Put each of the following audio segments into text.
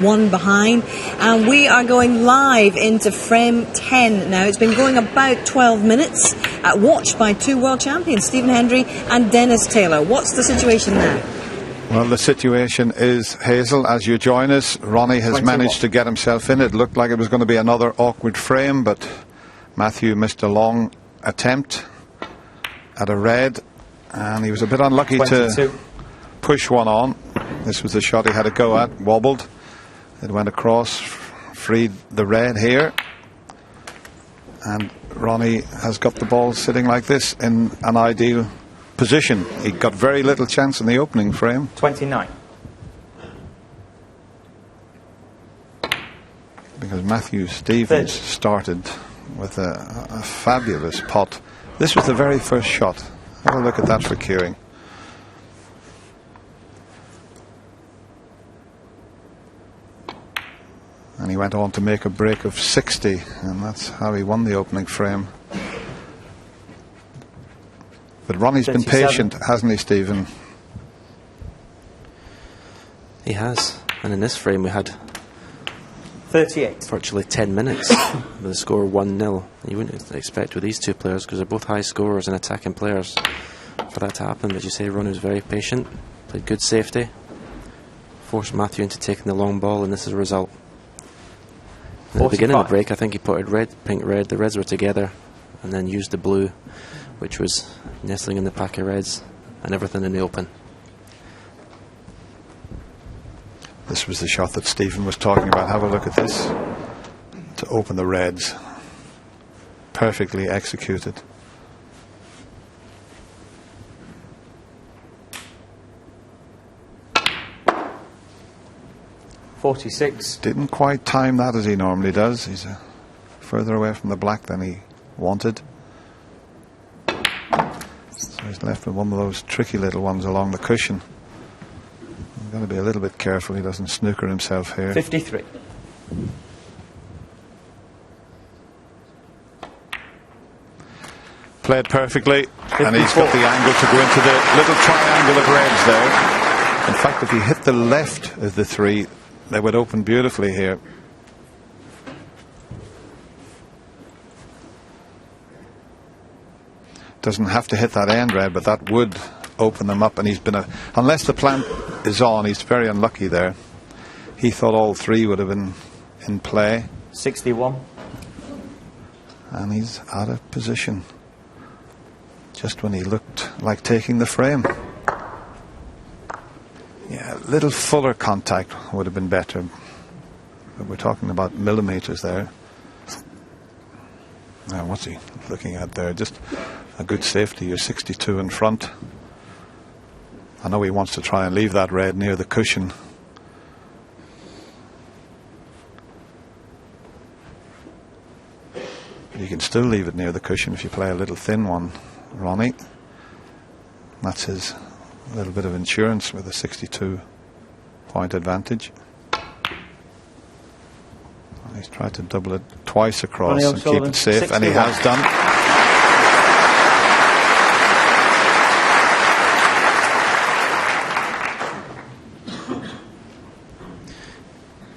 one behind, and we are going live into frame 10 now. It's been going about 12 minutes, watched by two world champions, Stephen Hendry and Dennis Taylor. What's the situation now? Well, the situation is, Hazel, as you join us, Ronnie has managed to get himself in. It looked like it was going to be another awkward frame, but Matthew missed a long attempt at a red, and he was a bit unlucky 22. To push one on. This was the shot he had to go at, wobbled. It went across, freed the red here, and Ronnie has got the ball sitting like this in an ideal position. He got very little chance in the opening frame. 29. Because Matthew Stevens started with a fabulous pot. This was the very first shot. Have a look at that for Keering. And he went on to make a break of 60, and that's how he won the opening frame. But Ronnie's 37. Been patient, hasn't he, Stephen? He has. And in this frame we had 38. Virtually 10 minutes with a score 1-0. You wouldn't expect with these two players, because they're both high scorers and attacking players, for that to happen. But you say Ronnie was very patient, played good safety, forced Matthew into taking the long ball, and this is a result. At the beginning of the break, I think he put red, pink, red. The reds were together, and then used the blue, which was nestling in the pack of reds, and everything in the open. This was the shot that Stephen was talking about. Have a look at this. To open the reds. Perfectly executed. .46. Didn't quite time that as he normally does. He's further away from the black than he wanted. So he's left with one of those tricky little ones along the cushion. He's got to be a little bit careful he doesn't snooker himself here. 53. Played perfectly, 54. And he's got the angle to go into the little triangle of reds there. In fact, if he hit the left of the three, they would open beautifully here. Doesn't have to hit that end red, but that would open them up. And he's been unless the plant is on, he's very unlucky there. He thought all three would have been in play. 61. And he's out of position just when he looked like taking the frame. Yeah, a little fuller contact would have been better. But we're talking about millimeters there. Now, what's he looking at there? Just a good safety. You're 62 in front. I know he wants to try and leave that red near the cushion. You can still leave it near the cushion if you play a little thin one, Ronnie. That's his little bit of insurance with a 62-point advantage. He's tried to double it twice across and keep it safe, 61. And he has done.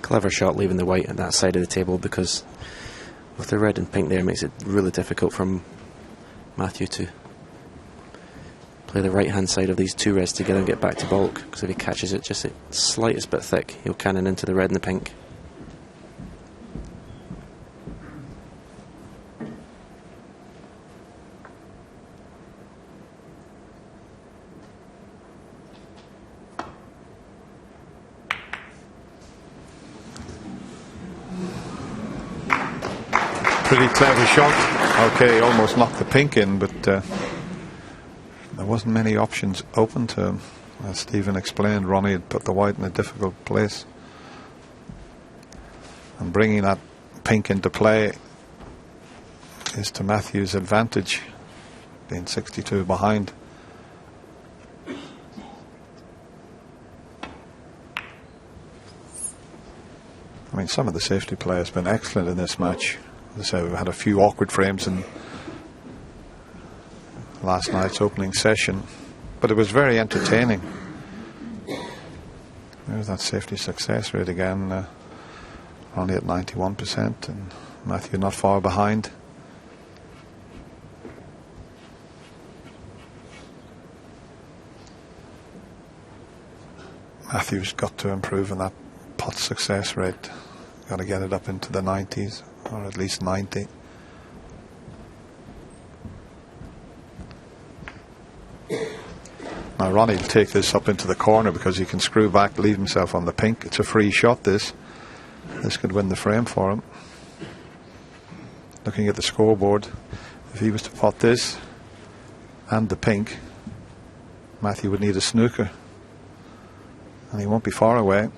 Clever shot leaving the white at that side of the table, because with the red and pink there, it makes it really difficult for Matthew to play the right hand side of these two reds together and get back to bulk, because if he catches it just the slightest bit thick, he'll cannon into the red and the pink. Pretty clever shot. Okay, almost knocked the pink in, but there wasn't many options open to him. As Stephen explained, Ronnie had put the white in a difficult place. And bringing that pink into play is to Matthew's advantage, being 62 behind. I mean, some of the safety play has been excellent in this match. As I say, we've had a few awkward frames in last night's opening session, but it was very entertaining. There's There's that safety success rate again. Ronnie at 91% and Matthew not far behind. Matthew's got to improve on that putt success rate. Got to get it up into the 90s, or at least 90. Now Ronnie will take this up into the corner because he can screw back, leave himself on the pink. It's a free shot, this. This could win the frame for him. Looking at the scoreboard, if he was to pot this and the pink, Matthew would need a snooker. And he won't be far away.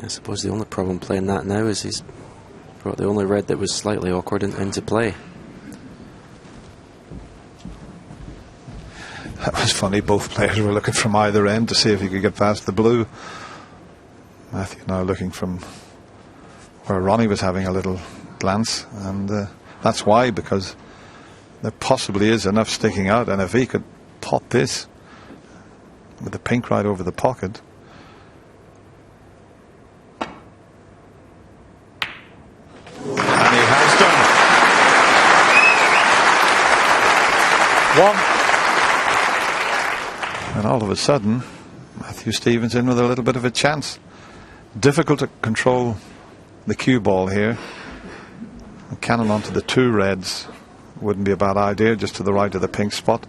I suppose the only problem playing that now is he's brought the only red that was slightly awkward into play. That was funny. Both players were looking from either end to see if he could get past the blue. Matthew now looking from where Ronnie was having a little glance, and that's why, because there possibly is enough sticking out, and if he could pot this with the pink right over the pocket. And he has done. 1. And all of a sudden, Matthew Stevens in with a little bit of a chance. Difficult to control the cue ball here. A cannon onto the 2 reds wouldn't be a bad idea, just to the right of the pink spot.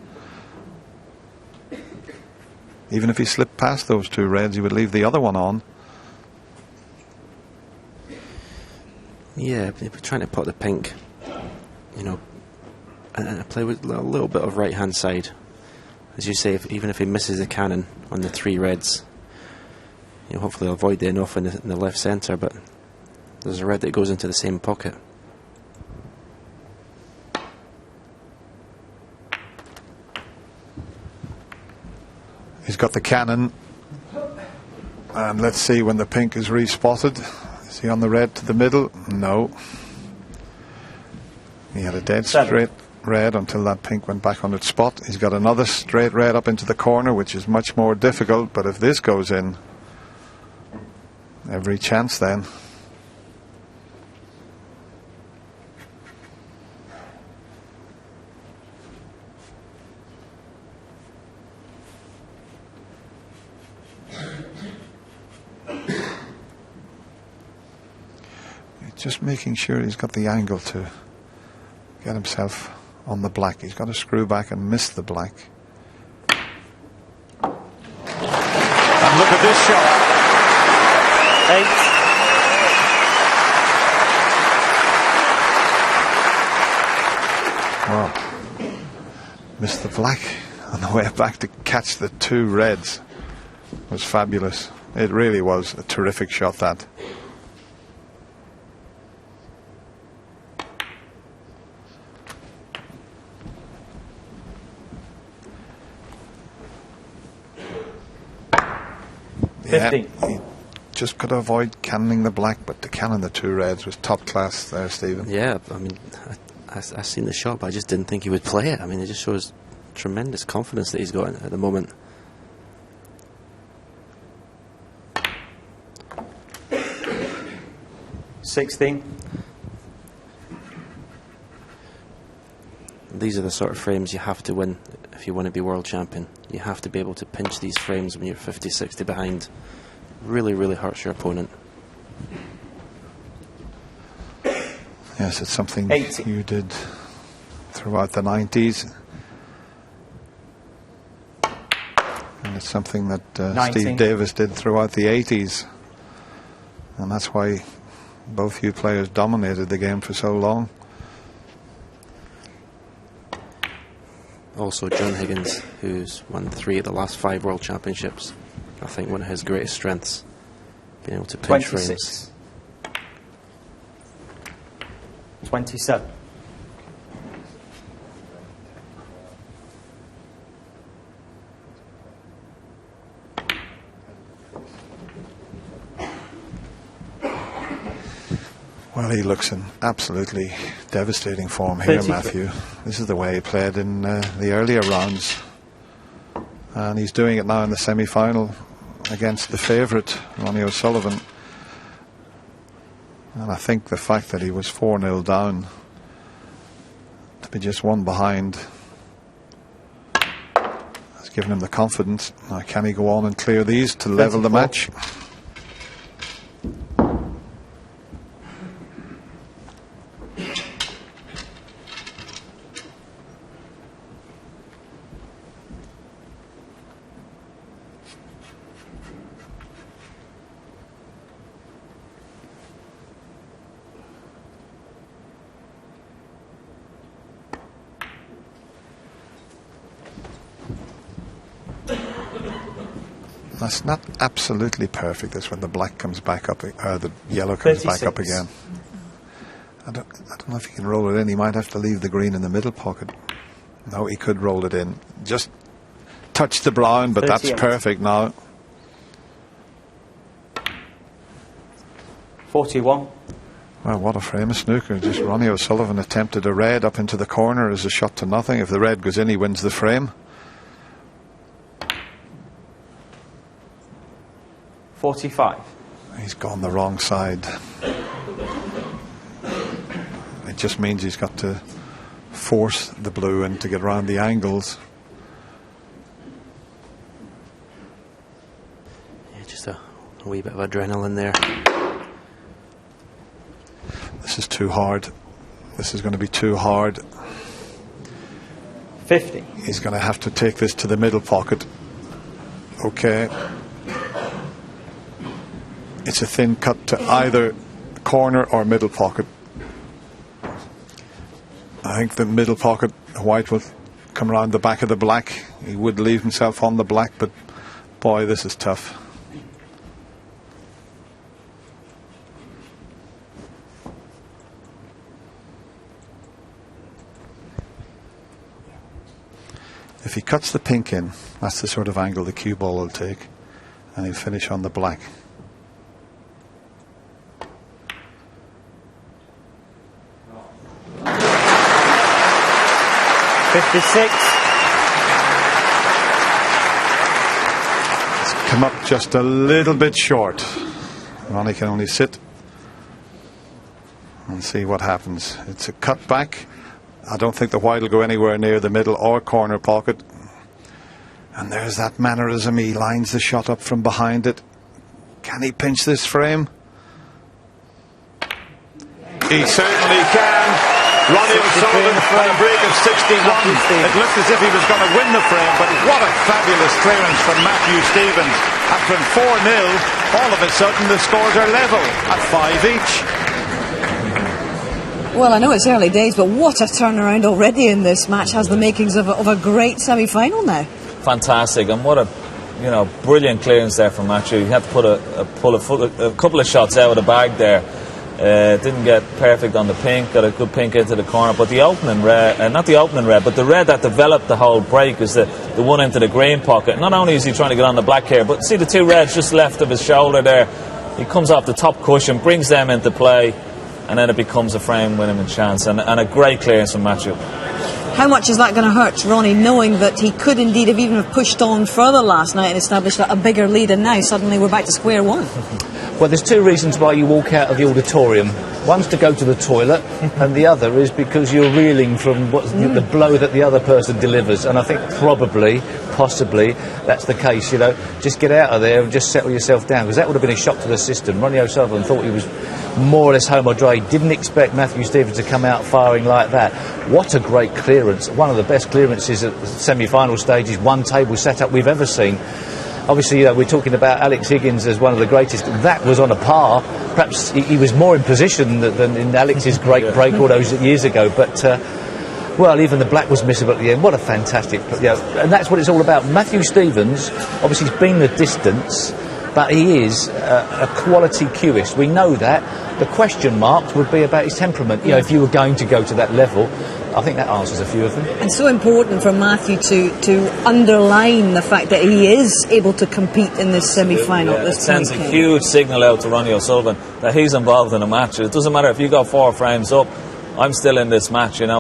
Even if he slipped past those 2 reds, he would leave the other one on. Yeah, if we're trying to pot the pink, you know, and play with a little bit of right hand side. As you say, even if he misses the cannon on the 3 reds, you know, hopefully he'll avoid the enough in the left centre, but there's a red that goes into the same pocket. He's got the cannon, and let's see when the pink is respotted. Is he on the red to the middle? No. He had a dead straight red until that pink went back on its spot. He's got another straight red up into the corner, which is much more difficult, but if this goes in, every chance then. Just making sure he's got the angle to get himself on the black. He's got to screw back and miss the black. And look at this shot. 8. Wow. Missed the black on the way back to catch the 2 reds. It was fabulous. It really was a terrific shot, that. Yeah, he just could avoid cannoning the black, but to cannon the 2 reds was top class there, Stephen. Yeah, I mean, I seen the shot, but I just didn't think he would play it. I mean, it just shows tremendous confidence that he's got at the moment. These are the sort of frames you have to win if you want to be world champion. You have to be able to pinch these frames when you're 50, 60 behind. Really, really hurts your opponent. Yes, it's something 80. you did throughout the 90s. And it's something that Steve Davis did throughout the 80s. And that's why both you players dominated the game for so long. Also, John Higgins, who's won 3 of the last 5 World Championships. I think one of his greatest strengths, being able to pinch 26. frames. 27. Well, Well, he looks in absolutely devastating form here, 33. Matthew. This is the way he played in the earlier rounds. And he's doing it now in the semi-final against the favourite, Ronnie O'Sullivan. And I think the fact that he was 4-0 down to be just one behind has given him the confidence. Now, can he go on and clear these to level the match? That's not absolutely perfect. That's when the black comes back up, the yellow comes 36. back up again. I don't know if he can roll it in. He might have to leave the green in the middle pocket. No, he could roll it in. Just touch the brown, but 38. that's perfect now. 41. Well, what a frame of snooker. Just Ronnie O'Sullivan attempted a red up into the corner as a shot to nothing. If the red goes in, he wins the frame. 45. He's gone the wrong side. It just means he's got to force the blue in to get around the angles. Yeah, just a wee bit of adrenaline there. This is too hard. This is going to be too hard. 50. He's going to have to take this to the middle pocket. Okay. It's a thin cut to either corner or middle pocket. I think the middle pocket, white will come around the back of the black. He would leave himself on the black, but boy, this is tough. If he cuts the pink in, that's the sort of angle the cue ball will take, and he'll finish on the black. It's come up just a little bit short. Ronnie can only sit and see what happens. It's a cut back. I don't think the white will go anywhere near the middle or corner pocket. And there's that mannerism. He lines the shot up from behind it. Can he pinch this frame? He certainly can. Ronnie O'Sullivan for a break of 61. It looked as if he was going to win the frame, but what a fabulous clearance from Matthew Stevens. After 4-0, all of a sudden the scores are level at 5 each. Well, I know it's early days, but what a turnaround already in this match. Has the makings of a great semi-final now. Fantastic, and what a brilliant clearance there from Matthew. He had to pull a couple of shots out of the bag there. Didn't get perfect on the pink, got a good pink into the corner, but the opening red, not the opening red, but the red that developed the whole break is the one into the green pocket. Not only is he trying to get on the black here, but see the two reds just left of his shoulder there. He comes off the top cushion, brings them into play, and then it becomes a frame winning chance, and a great clearance from Matthew. How much is that going to hurt Ronnie, knowing that he could indeed have even pushed on further last night and established a bigger lead, and now suddenly we're back to square one? Well, there's two reasons why you walk out of the auditorium. One's to go to the toilet, and the other is because you're reeling from the blow that the other person delivers. And I think possibly, that's the case. Just get out of there and just settle yourself down, because that would have been a shock to the system. Ronnie O'Sullivan thought he was more or less home or dry. He didn't expect Matthew Stevens to come out firing like that. What a great clearance. One of the best clearances at the semi-final stages, one table setup we've ever seen. Obviously, we're talking about Alex Higgins as one of the greatest. That was on a par. Perhaps he was more in position than in Alex's great break all those years ago. But, even the black was missable at the end. What a fantastic... and that's what it's all about. Matthew Stevens, obviously, he's been the distance. but he is a quality cueist. We know that. The question marks would be about his temperament. You know, if you were going to go to that level, I think that answers a few of them. And so important for Matthew to underline the fact that he is able to compete in this semi-final at It this sends point. a huge signal out to Ronnie O'Sullivan that he's involved in a match. It doesn't matter if you go 4 frames up, I'm still in this match, you know.